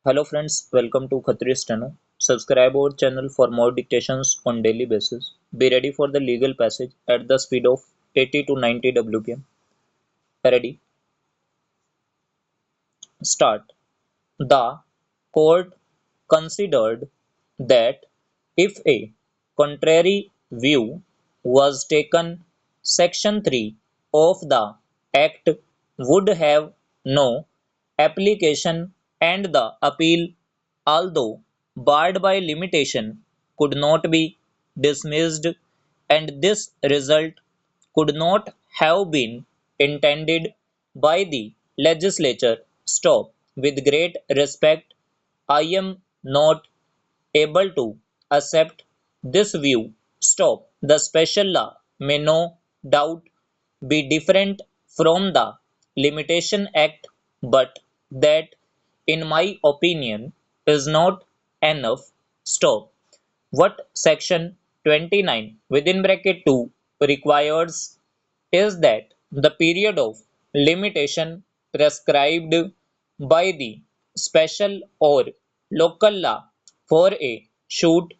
Hello friends, welcome to Khatri Steno. Subscribe our channel for more dictations on daily basis. Be ready for the legal passage at the speed of 80 to 90 WPM. Ready? Start. The court considered that if a contrary view was taken, Section 3 of the Act would have no application and the appeal, although barred by limitation, could not be dismissed, and this result could not have been intended by the legislature. Stop. With great respect, I am not able to accept this view. Stop. The special law may no doubt be different from the Limitation Act, but that, in my opinion, is not enough. Stop. What Section 29 within bracket 2 requires is that the period of limitation prescribed by the special or local law for a suit,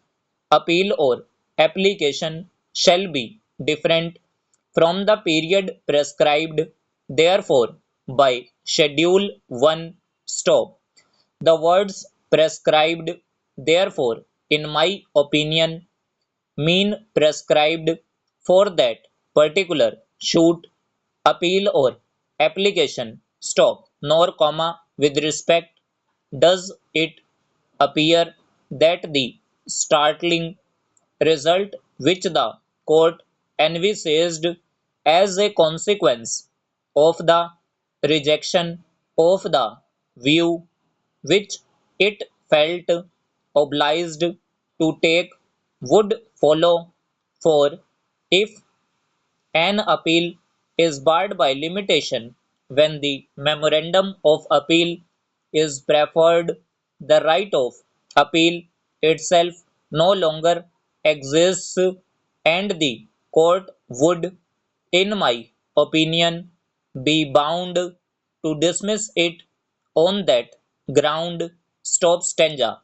appeal, or application shall be different from the period prescribed therefore by Schedule 1. Stop. The words prescribed, therefore, in my opinion, mean prescribed for that particular suit, appeal, or application. Stop. Nor, comma, with respect, does it appear that the startling result which the court envisaged as a consequence of the rejection of the view which it felt obliged to take would follow, for if an appeal is barred by limitation when the memorandum of appeal is preferred, the right of appeal itself no longer exists, and the court would, in my opinion, be bound to dismiss it on that ground. Stop stanza.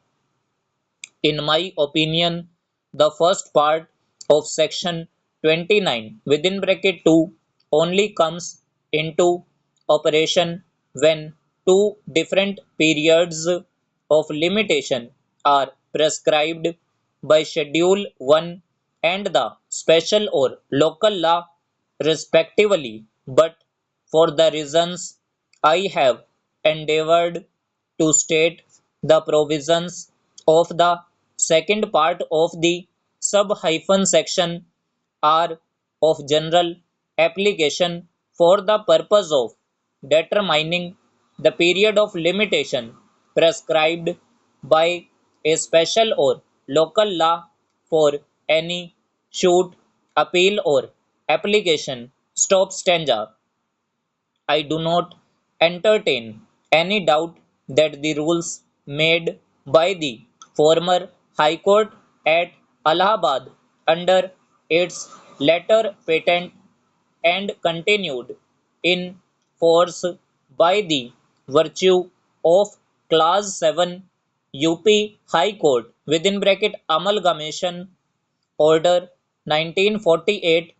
In my opinion, the first part of section 29 within bracket 2 only comes into operation when two different periods of limitation are prescribed by Schedule 1 and the special or local law respectively, but for the reasons I have endeavored to state, the provisions of the second part of the sub-hyphen section are of general application for the purpose of determining the period of limitation prescribed by a special or local law for any suit, appeal, or application. Stop stanza. I do not entertain any doubt that the rules made by the former High Court at Allahabad under its later patent and continued in force by the virtue of Clause 7 UP High Court within bracket amalgamation Order 1948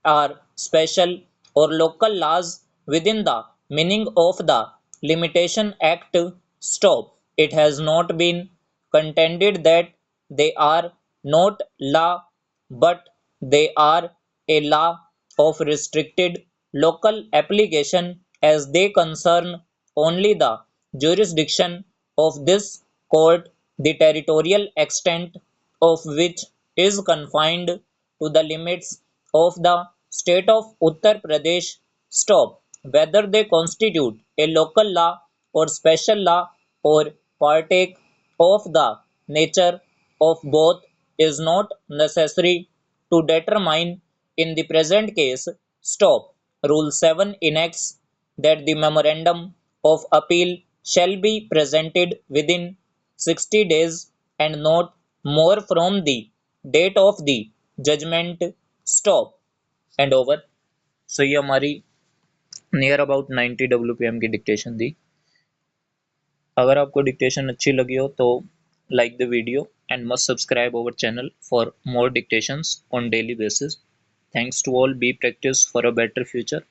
are special or local laws within the meaning of the Limitation Act. Stop. It has not been contended that they are not law, but they are a law of restricted local application as they concern only the jurisdiction of this court, the territorial extent of which is confined to the limits of the state of Uttar Pradesh. Stop. Whether they constitute a local law or special law or partake of the nature of both is not necessary to determine in the present case. Stop. Rule 7 enacts that the memorandum of appeal shall be presented within 60 days and not more from the date of the judgment. Stop. And over. So ये हमारी near about 90 WPM की dictation थी. अगर आपको dictation अच्छी लगी हो तो like the video and must subscribe our channel for more dictations on daily basis. Thanks to all. Be practice for a better future.